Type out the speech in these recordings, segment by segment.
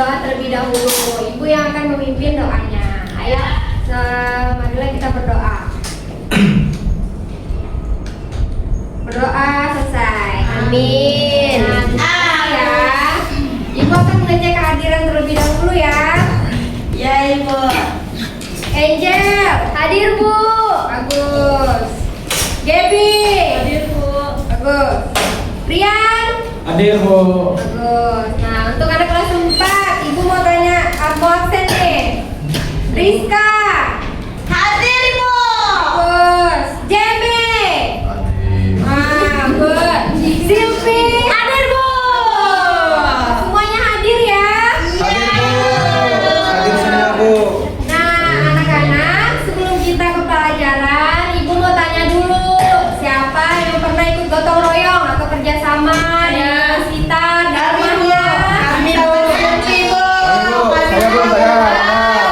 berdoa terlebih dahulu. Ibu yang akan memimpin doanya. Ayo, marilah kita berdoa. Berdoa selesai. Amin. Ya. Ibu akan mengecek kehadiran terlebih dahulu ya. Ya Ibu. Angel, hadir Bu. Bagus. Gaby. Hadir Bu. Bagus. Rian. Hadir Bu. Bagus. Nah, untuk anak kelas 4, Ibu mau tanya, mau absen nih. Rizka. Hadir Bu. Bagus. Jembe. Bagus. Silvi. Hadir Bu. Semuanya hadir ya. Hadir Bu. Hadir semua Bu. Nah, anak-anak, sebelum kita ke pelajaran, Ibu mau tanya dulu, siapa yang pernah ikut gotong royong atau kerjasama dengan sekitar dan rumahnya? Kami Bu. Ibu. Saya Bu, saya.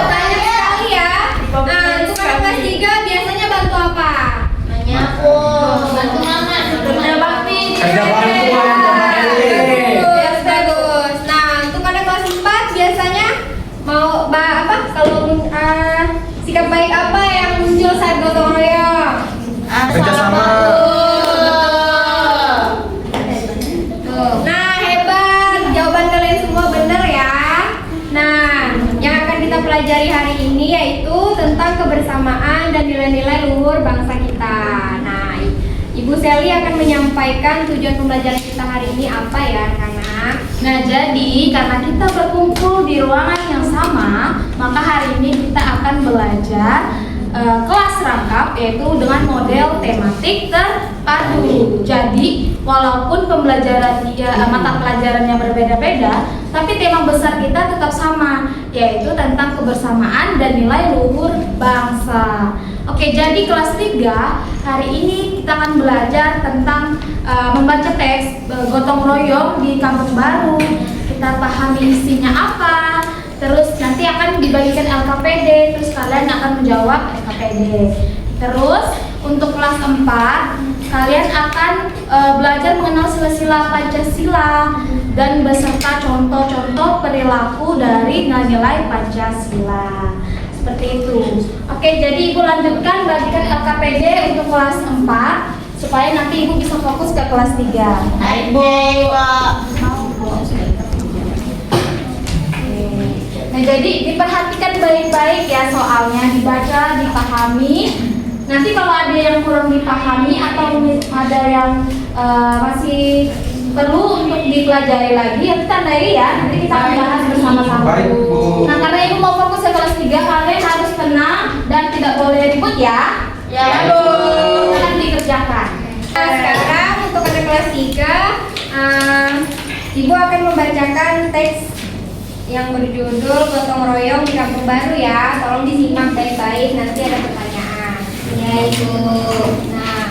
Banyak sekali ya. Nah, untuk anak kelas 3 biasanya bantu apa? Menyapu. Bantu Mama. Kerja bakti. Kerja bakti Bu yang Bagus, bagus. Nah, untuk anak kelas 4 biasanya mau apa? Kalau sikap baik apa yang muncul saat gotong royong? Kerjasama. Tuh. Nah, hebat. Jawaban kalian semua benar ya. Nah, yang akan kita pelajari hari ini yaitu tentang kebersamaan dan nilai-nilai luhur bangsa kita. Nah, Ibu Sally akan menyampaikan tujuan pembelajaran kita hari ini apa ya, anak-anak? Nah, jadi karena kita berkumpul di ruangan yang sama, maka hari ini kita akan belajar kelas rangkap, yaitu dengan model tematik terpadu. Jadi, walaupun pembelajaran mata pelajarannya berbeda-beda, tapi tema besar kita tetap sama, yaitu tentang kebersamaan dan nilai luhur bangsa. Oke, jadi kelas 3 hari ini kita akan belajar tentang membaca teks gotong royong di Kampung Baru. Kita pahami isinya apa, terus nanti akan dibagikan LKPD, terus kalian akan menjawab LKPD. Terus untuk kelas 4 kalian akan belajar mengenal sila-sila Pancasila dan beserta contoh-contoh perilaku dari nilai Pancasila. Seperti itu. Oke, jadi Ibu lanjutkan bagikan LKPD untuk kelas 4 supaya nanti Ibu bisa fokus ke kelas 3. Baik Bu. Nah, jadi diperhatikan baik-baik ya soalnya, dibaca, dipahami. Nanti kalau ada yang kurang dipahami atau ada yang masih perlu untuk dipelajari lagi, ya tandai ya. Nanti kita akan bahas bersama-sama. Baik Bu. Nah, karena Ibu mau fokus ke kelas 3, kalian harus tenang dan tidak boleh ribut ya. Ya, Bu. Akan dikerjakan. Nah, sekarang untuk anak kelas 3, Ibu akan membacakan teks yang berjudul Gotong Royong di Kampung Baru ya. Tolong disimak baik-baik, nanti ada pertanyaan. Ya, Ibu. Nah,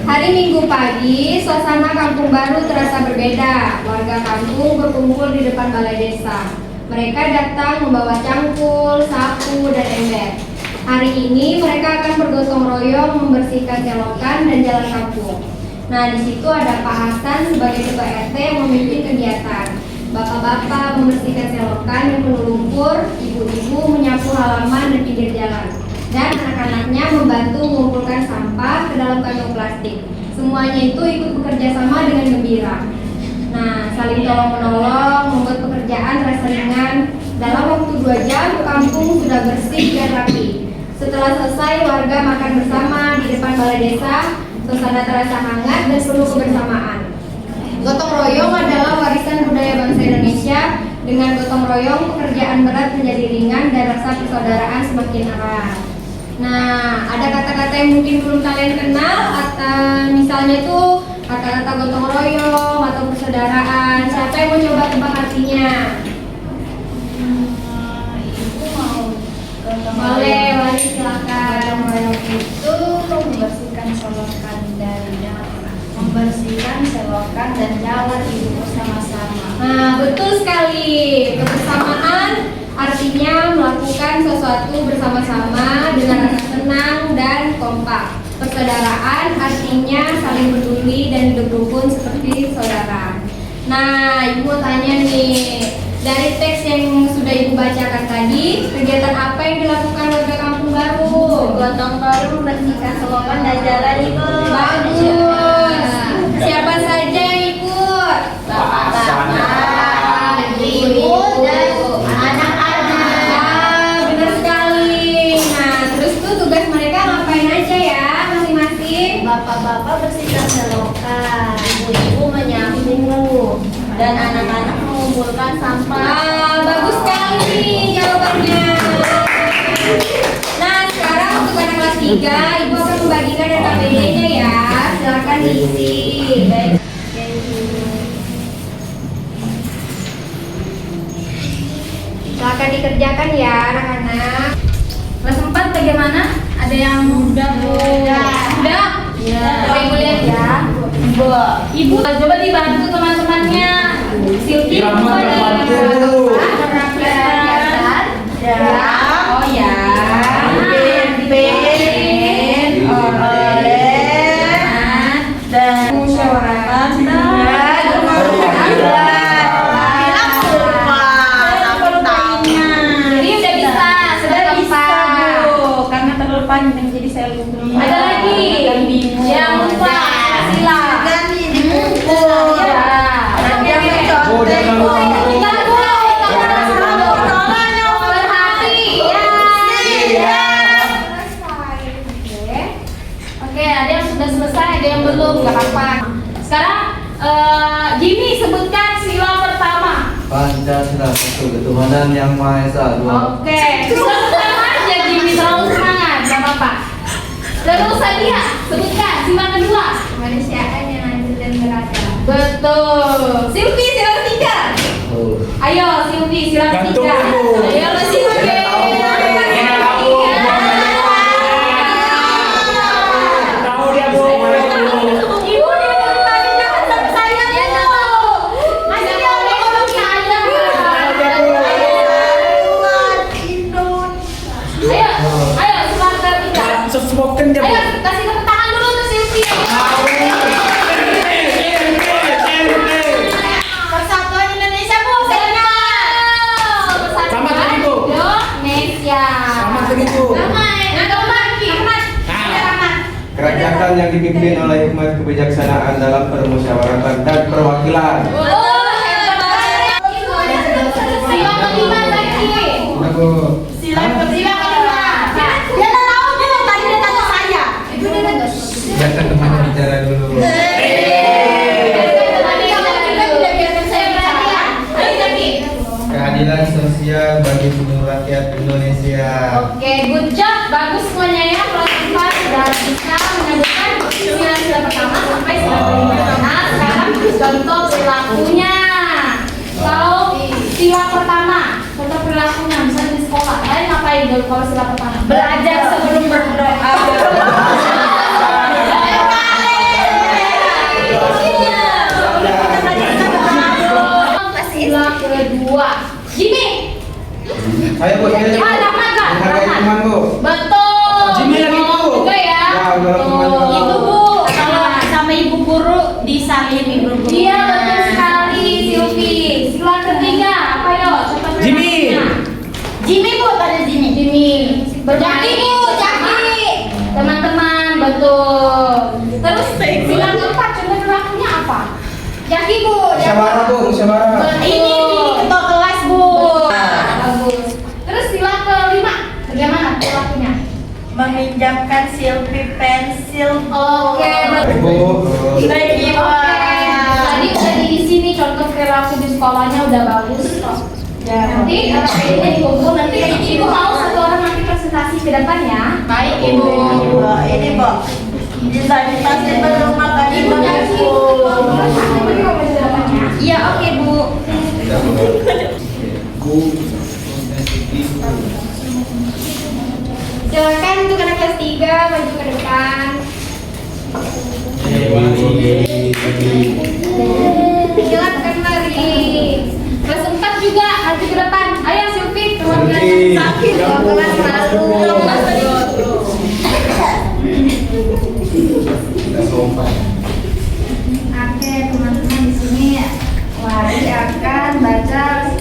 hari Minggu pagi, suasana Kampung Baru terasa berbeda. Warga kampung berkumpul di depan balai desa. Mereka datang membawa cangkul, sapu, dan ember. Hari ini mereka akan bergotong royong membersihkan selokan dan jalan kampung. Nah, di situ ada Pak Hasan sebagai ketua RT yang memimpin kegiatan. Bapak-bapak membersihkan selokan yang penuh lumpur, ibu-ibu menyapu halaman dan pinggir jalan, dan anak-anaknya membantu mengumpulkan sampah ke dalam kantong plastik. Semuanya itu ikut bekerja sama dengan gembira. Nah, saling tolong-menolong membuat pekerjaan terasa ringan. Dalam waktu 2 jam, kampung sudah bersih dan rapi. Setelah selesai, warga makan bersama di depan balai desa. Suasana terasa hangat dan penuh kebersamaan. Gotong royong adalah warisan budaya bangsa Indonesia. Dengan gotong royong, pekerjaan berat menjadi ringan dan rasa persaudaraan semakin erat. Nah, ada kata-kata yang mungkin belum kalian kenal, atau misalnya tuh kata-kata gotong royong atau persaudaraan. Siapa yang mau coba tebak artinya? Ibu mau Boleh, Wali silakan. gotong royong itu membersihkan selokan dan jalan ibu bersama-sama. Nah, betul sekali. Kebersamaan artinya melakukan sesuatu bersama-sama dengan rasa senang dan kompak. Persaudaraan artinya saling peduli dan hidup rukun seperti saudara. Nah, Ibu mau tanya nih, Dari teks yang sudah Ibu bacakan tadi, kegiatan apa yang dilakukan warga Kampung Baru? Gotong royong membersihkan selokan dan jalan, Ibu. Bagus. Siapa saja yang ikut? Bapak-bapak, ibu, dan anak-anak. Ah, benar sekali. Nah, terus tuh tugas mereka ngapain aja ya masing-masing? Bapak-bapak bersihkan selokan, ibu-ibu menyapu, dan anak-anak mengumpulkan sampah. Ah, bagus sekali jawabannya. Nah, sekarang untuk anak kelas 3, Ibu akan membagikan data PD-nya ya. Silakan diisi. Baik. Silakan dikerjakan ya anak-anak. Kelas 4 bagaimana? Ada yang udah? Udah? Ya. Coba Ibu lihat ya. Ibu coba dibantu teman-temannya. Silvi, Irama, bantu. Ya. Oh ya. Dan Musyawarah. Jadi udah bisa, sudah keempat. karena terlalu panjang jadi saya lupa. Ada lagi yang lupa sila. Ya. Bu, jangan lupa. Kita berhati. Ya. Oke, ada yang sudah selesai, ada yang belum, nggak apa-apa. Sekarang Jimmy sebutkan sila pertama. Pancasila, satu ketuhanan yang Maha Esa. Dua. Oke, sila pertama aja Jimmy, terlalu semangat, nggak apa-apa. Terus Sadia, sebutkan sila kedua. Kemanusiaan yang adil dan beradab. Betul. Silvi, sila ketiga. Oh. Ayo Silvi, sila Gantung, ketiga. Bu. Ayo Silvi. Tahu dia, Bu. Ibu dia dari tadi jangan sampai saya Bu. Masih dia ngomong saya. Ayo sila ketiga. Sesmoken dia, Bu. Ayo kasih tepuk tangan dulu untuk Silvi. Persatuan Indonesia, Bu. Selamat lagi, Bu. Indonesia. Selamat lagi, Bu. Kerajaan yang dipimpin oleh hikmat kebijaksanaan dalam permusyawaratan dan perwakilan. Sila kelima lagi. Udah, Bu. Sila kelima. Dia tak tahu, dia tadi dia tanya saya. Biarkan temannya bicara dulu. Keadilan sosial bagi seluruh rakyat Indonesia. Oke, good job, bagus semuanya ya. Kelas 4 sudah bisa menyebutkan sila pertama sampai sila kelima. Nah, sekarang contoh perilakunya. Kalau sila pertama, contoh perilakunya misalnya di sekolah, kalian ngapain dulu kalau sila pertama? Belajar sebelum berdoa. Sila kedua, Jimmy. Ayo, Bu. Ayo, Bu. Rahmat, Kak. Menghargai Rahmat. teman, Bu. Betul. Jimmy lagi, Bu. Ngomong juga ya. Ya, udah teman, Bu. Itu Bu. Kalau sama ibu guru disalin ibu guru. Iya betul sekali Silvi. Sila ketiga apa yo? Coba Jimmy. perilakunya. Jimmy, Bu, tanya Jimmy. Jimmy. Bermain. Jaki, Bu, Jaki. Teman-teman betul. Terus sila keempat coba perilakunya apa? Jaki Bu. Musyawarah, Bu. Musyawarah. Ini ketua kelas, Bu. Bagus. Terus sila kelima bagaimana perilakunya? Meminjamkan Silvi pensil. Oke, betul. Bu. Baik, Ibu. Tadi udah diisi nih contoh perilaku di sekolahnya udah bagus kok. Ya, nanti ini dikumpul nanti ibu mau satu orang nanti presentasi ke depan ya. Baik, Ibu. Ini, Bu. Disabilitasi belum makan Ibu nanti Bu. Iya, oke Bu. Bu. Silakan untuk anak kelas 3 maju ke depan. Silakan lari. Kelas 4 juga maju ke depan. Ayo Silvi, perwakilan Silvi. sakit. Kelas 1. Kita lompat. Oke teman-teman, di sini Wari akan baca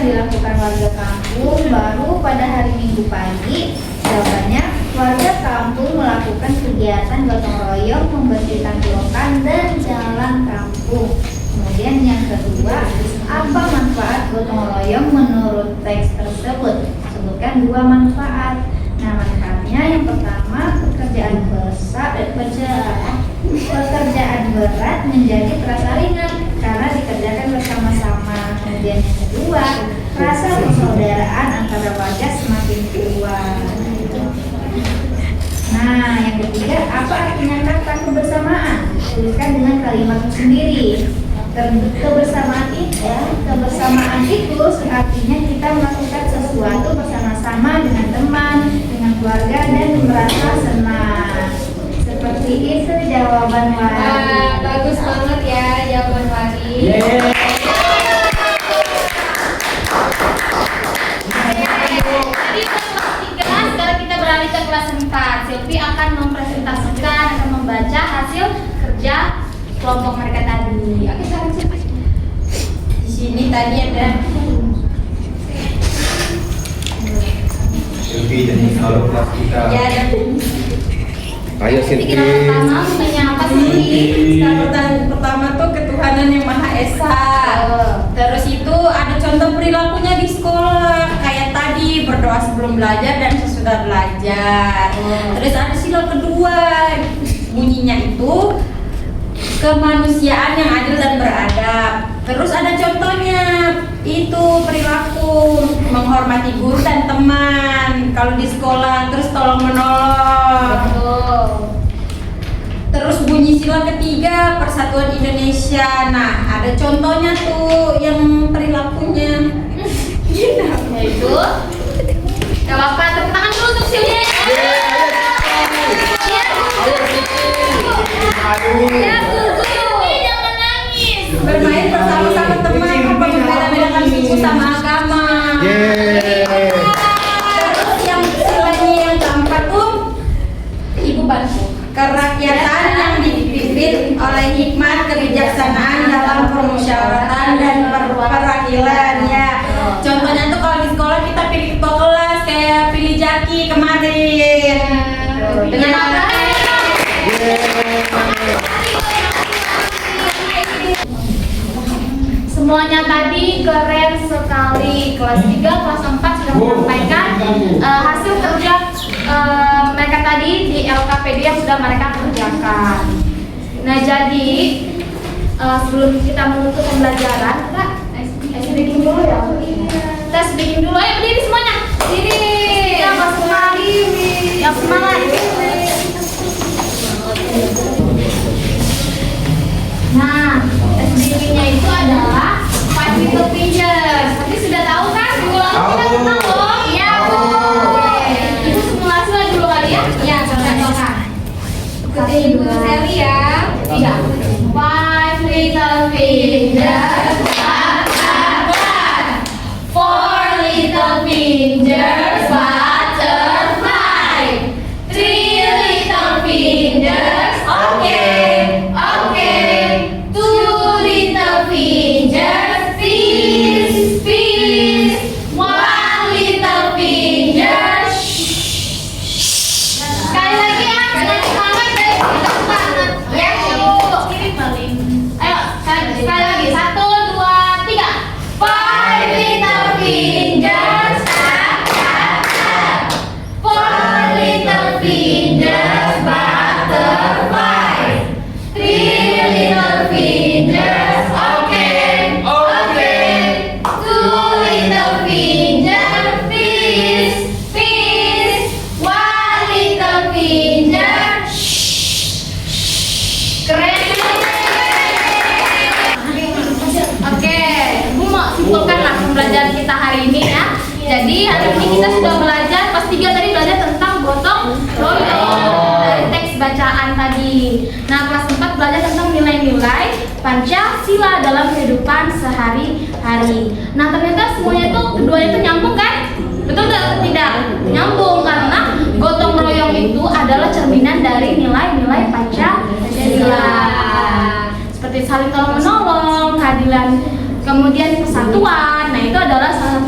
yang dilakukan warga kampung baru pada hari Minggu pagi? Jawabannya, warga kampung melakukan kegiatan gotong royong membersihkan selokan dan jalan kampung. Kemudian yang kedua, apa manfaat gotong royong menurut teks tersebut? Sebutkan 2 manfaat. Nah, manfaatnya yang pertama, pekerjaan berat menjadi terasa ringan karena dikerjakan bersama-sama. Kemudian yang kedua, rasa persaudaraan antara warga semakin kuat. Nah, yang ketiga, apa artinya kata kebersamaan? Tuliskan dengan kalimat sendiri. Kebersamaan itu artinya kita melakukan sesuatu bersama-sama dengan teman, dengan keluarga dan merasa senang. Seperti itu jawaban Wari. Bagus banget ya jawaban Wari. Jadi kelas 3, sekarang kita beralih ke kelas 4. Silvi akan mempresentasikan, akan membaca hasil kerja kelompok mereka tadi. Oke, sekarang Silvi. Di sini tadi ada Silvi jadi kalau kelas kita. ya ada Ayo Jadi Silvi. kita pertama punya apa sih? pertama tuh ketuhanan yang Maha Esa. Terus itu ada contoh perilakunya di sekolah kayak tadi berdoa sebelum belajar dan sesudah belajar. Terus ada sila kedua, bunyinya itu kemanusiaan yang adil dan beradab. Terus ada contohnya itu perilaku menghormati guru dan teman kalau di sekolah, terus tolong menolong. Terus bunyi sila ketiga Persatuan Indonesia. Nah, ada contohnya tuh yang perilakunya. Yaitu gak apa-apa, tepuk tangan dulu untuk Silvi. Ya, gugu. Jangan nangis. Bermain bersama-sama teman, apa membeda-bedakan suku sama agama. Terus yang silanya yang keempat tuh Ibu bantu kerakyatan yang dipimpin oleh hikmat kebijaksanaan dalam permusyawaratan dan perwakilan ya. Contohnya tuh kalau di sekolah kita pilih ketua kelas kayak pilih Jaki kemarin. Dengan apa? Semuanya tadi keren sekali. Kelas 3, kelas 4 sudah menyampaikan hasil kerja mereka tadi di LKPD yang sudah mereka kerjakan. Nah, jadi sebelum kita menutup pembelajaran, kita speaking dulu ya. Kita speaking dulu. Ayo berdiri semuanya. Berdiri. Yang semangat. Yang semangat. Nah, SBB-nya itu adalah Five Little Fingers. Tapi sudah tahu kan? Minggu lalu kita tentang loh. Iya, Bu. Ibu simulasi lah dulu kali ya. Iya, contohkan. Ikutin Ibu Sally ya. Iya. Five little fingers. Four little fingers. Butterfly. Three little fingers. Okay. Two little fingers. Fish. One little finger. Sekali lagi ya, dengan semangat dan semangat. Ya, Bu. Ayo, sekali lagi. 1, 2, 3. Five little fingers. Four little fingers. Butterfly. Three little fingers. Okay. Two little fingers. Fish. One little finger. Keren. Oke, Ibu mau simpulkan lah pembelajaran kita hari ini ya. Jadi hari ini kita sudah belajar, pas 3 tadi belajar tentang gotong royong dari teks bacaan tadi. Nah, kelas 4 belajar tentang nilai-nilai Pancasila dalam kehidupan sehari-hari. Nah, ternyata semuanya itu keduanya itu nyambung kan? Betul tidak? Nyambung karena gotong royong itu adalah cerminan dari nilai-nilai Pancasila. Seperti saling tolong menolong, keadilan, kemudian persatuan. Nah, itu adalah salah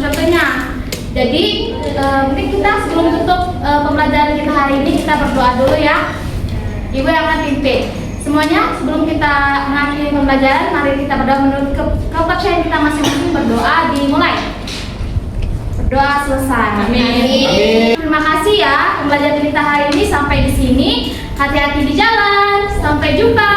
Jadi mungkin kita sebelum tutup pembelajaran kita hari ini, kita berdoa dulu ya. Ibu yang akan pimpin. Semuanya sebelum kita mengakhiri pembelajaran, mari kita berdoa menurut kepercayaan kita masing-masing. Berdoa dimulai. Berdoa selesai. Amin. Terima kasih ya pembelajaran kita hari ini sampai di sini. Hati-hati di jalan. Sampai jumpa.